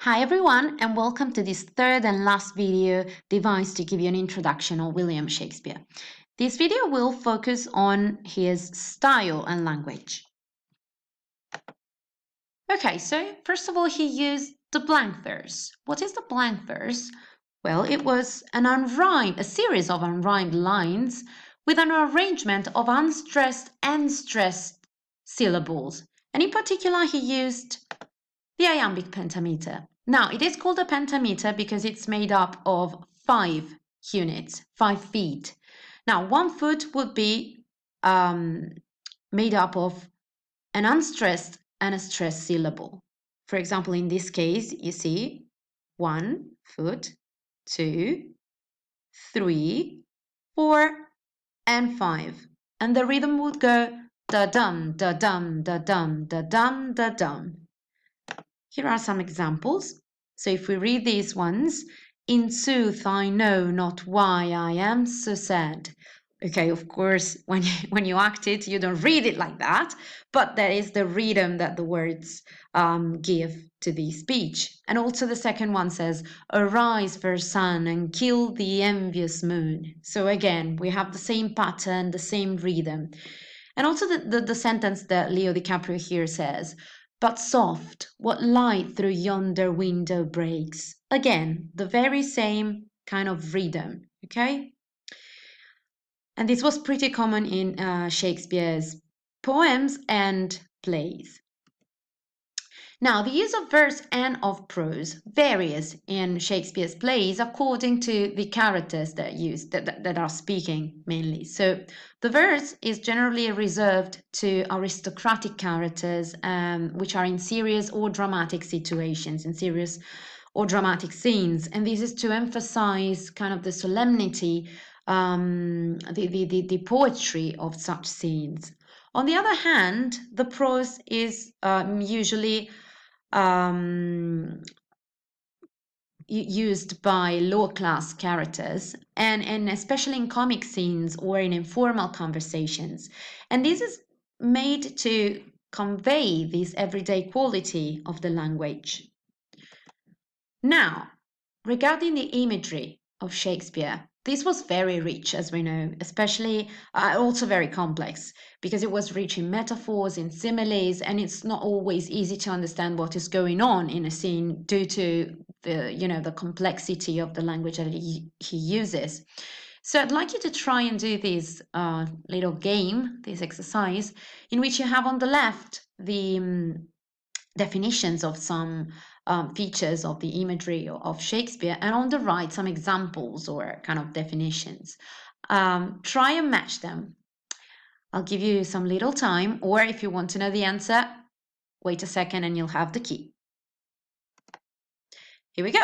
Hi everyone, and welcome to this third and last video devised to give you an introduction of William Shakespeare. This video will focus on his style and language. Okay, so first of all, he used the blank verse. What is the blank verse? Well, it was a series of unrhymed lines with an arrangement of unstressed and stressed syllables. And in particular, he used the iambic pentameter. Now, it is called a pentameter because it's made up of 5 units, 5 feet. Now, 1 foot would be made up of an unstressed and a stressed syllable. For example, in this case, you see 1 foot, 2, 3, 4, and 5. And the rhythm would go da-dum, da-dum, da-dum, da-dum, da-dum. Here are some examples. So if we read these ones, in sooth, I know not why I am so sad. Okay, of course, when you act it, you don't read it like that, but that is the rhythm that the words give to the speech. And also the second one says, arise, fair sun, and kill the envious moon. So again, we have the same pattern, the same rhythm. And also the sentence that Leo DiCaprio here says, but soft, what light through yonder window breaks. Again, the very same kind of rhythm, okay? And this was pretty common in Shakespeare's poems and plays. Now, the use of verse and of prose varies in Shakespeare's plays according to the characters that are speaking mainly. So, the verse is generally reserved to aristocratic characters, which are in serious or dramatic situations, in serious or dramatic scenes, and this is to emphasize kind of the solemnity, the poetry of such scenes. On the other hand, the prose is usually used by lower class characters and especially in comic scenes or in informal conversations. And this is made to convey this everyday quality of the language. Now, regarding the imagery of Shakespeare, this was very rich, as we know, especially also very complex because it was rich in metaphors, in similes, and it's not always easy to understand what is going on in a scene due to the complexity of the language that he uses. So I'd like you to try and do this little game, this exercise, in which you have on the left the definitions of some features of the imagery of Shakespeare, and on the right, some examples or kind of definitions. Try and match them. I'll give you some little time, or if you want to know the answer, wait a second and you'll have the key. Here we go.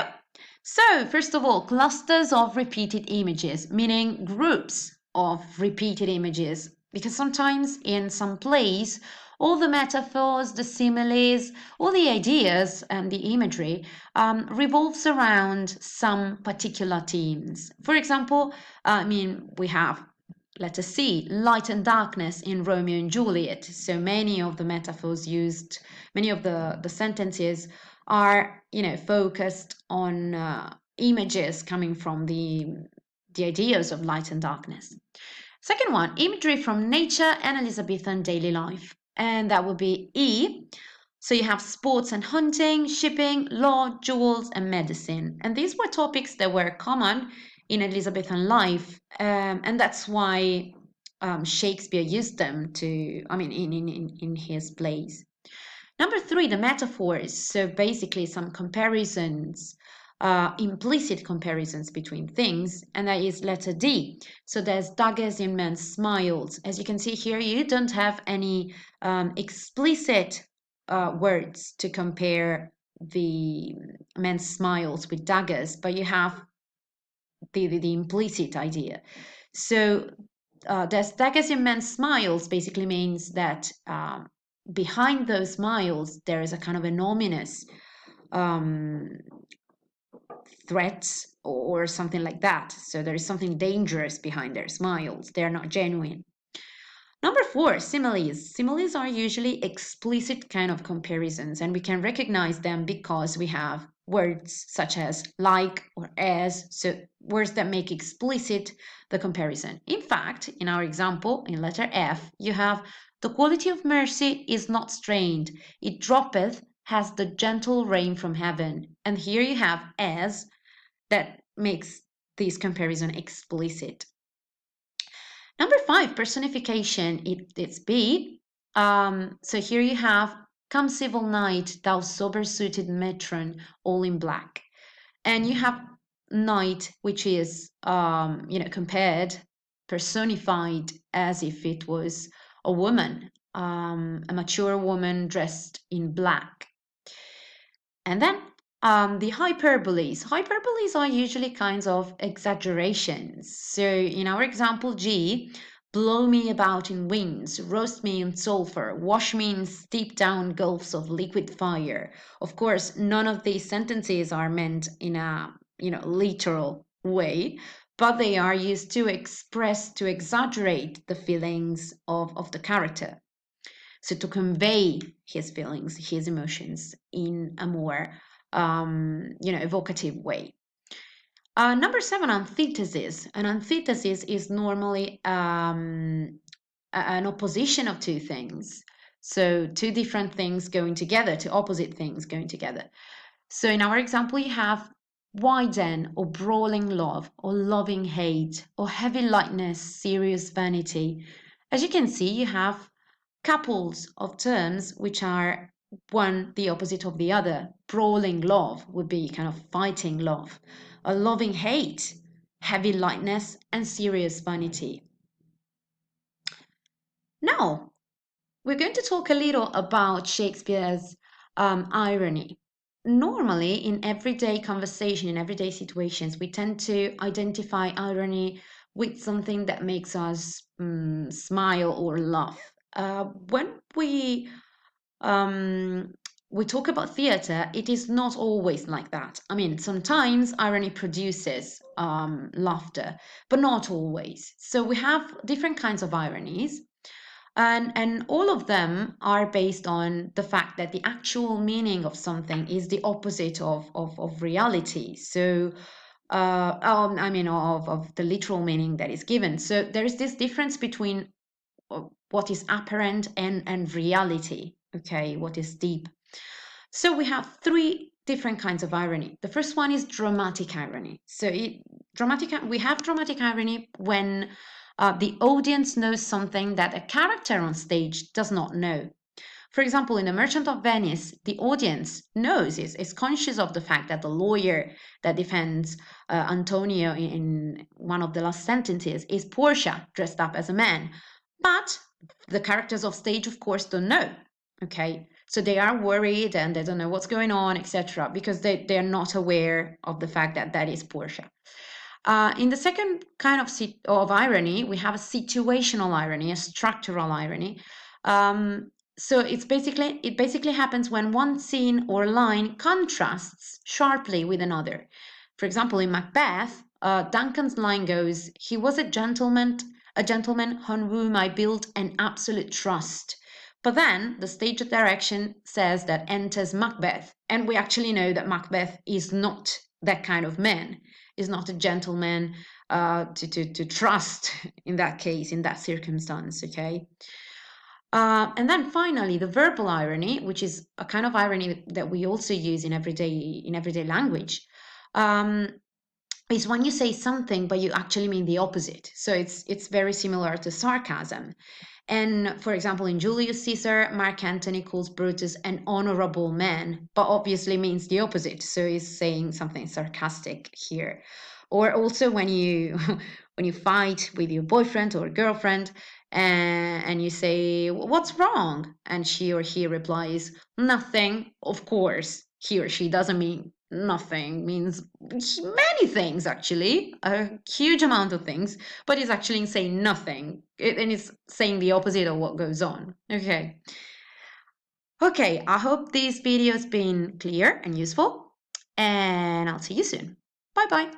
So, first of all, clusters of repeated images, meaning groups of repeated images, because sometimes in some plays, all the metaphors, the similes, all the ideas and the imagery revolves around some particular themes. For example, we have, let us see, light and darkness in Romeo and Juliet. So many of the metaphors used, many of the sentences are, focused on images coming from the ideas of light and darkness. Second one, imagery from nature and Elizabethan daily life. And that would be E. So you have sports and hunting, shipping, law, jewels, and medicine. And these were topics that were common in Elizabethan life. And that's why Shakespeare used them in his plays. Number 3, the metaphors. So basically some comparisons, implicit comparisons between things, and that is letter D. So there's daggers in men's smiles. As you can see here, you don't have any explicit words to compare the men's smiles with daggers, but you have the implicit idea. So there's daggers in men's smiles basically means that behind those smiles there is a kind of an ominous threat or something like that. So there is something dangerous behind their smiles. They're not genuine. Number 4, similes. Similes are usually explicit kind of comparisons, and we can recognize them because we have words such as like or as, so words that make explicit the comparison. In fact, in our example, in letter F, you have the quality of mercy is not strained. It droppeth has the gentle rain from heaven. And here you have as that makes this comparison explicit. Number 5, personification, it's B. So here you have, come civil night, thou sober-suited matron, all in black. And you have night, which is, compared, personified as if it was a woman, a mature woman dressed in black. And then the hyperboles. Hyperboles are usually kinds of exaggerations. So in our example G, blow me about in winds, roast me in sulfur, wash me in steep down gulfs of liquid fire. Of course, none of these sentences are meant in a literal way, but they are used to express, to exaggerate the feelings of the character. So to convey his feelings, his emotions in a more, evocative way. Number 7, antithesis. An antithesis is normally an opposition of two things. So two different things going together, two opposite things going together. So in our example, you have why then, or brawling love, or loving hate, or heavy lightness, serious vanity. As you can see, you have couples of terms which are one the opposite of the other. Brawling love would be kind of fighting love. A loving hate, heavy lightness, and serious vanity. Now, we're going to talk a little about Shakespeare's irony. Normally, in everyday conversation, in everyday situations, we tend to identify irony with something that makes us smile or laugh. When we talk about theatre, it is not always like that. I mean, sometimes irony produces laughter, but not always. So we have different kinds of ironies, and all of them are based on the fact that the actual meaning of something is the opposite of reality. So of the literal meaning that is given. So there is this difference between what is apparent and reality, okay, what is deep. So we have 3 different kinds of irony. The first one is dramatic irony. So we have dramatic irony when the audience knows something that a character on stage does not know. For example, in The Merchant of Venice, the audience knows, is conscious of the fact that the lawyer that defends Antonio in one of the last sentences is Portia dressed up as a man. But the characters of stage, of course, don't know. Okay, so they are worried and they don't know what's going on, etc., because they're not aware of the fact that that is Portia. In the second kind of irony, we have a situational irony, a structural irony. So it basically happens when one scene or line contrasts sharply with another. For example, in Macbeth, Duncan's line goes, "He was a gentleman on whom I built an absolute trust." But then the stage direction says that enters Macbeth, and we actually know that Macbeth is not that kind of man, is not a gentleman to trust in that case, in that circumstance, okay? And then finally, the verbal irony, which is a kind of irony that we also use in everyday language, is when you say something but you actually mean the opposite. So it's very similar to sarcasm. And for example, in Julius Caesar, Mark Antony calls Brutus an honorable man, but obviously means the opposite. So he's saying something sarcastic here. Or also when you when you fight with your boyfriend or girlfriend and you say, "What's wrong?" And she or he replies, "Nothing." Of course, he or she doesn't mean nothing, means many things, actually, a huge amount of things, but it's actually saying nothing, and it's saying the opposite of what goes on. Okay, I hope this video has been clear and useful, and I'll see you soon. Bye bye.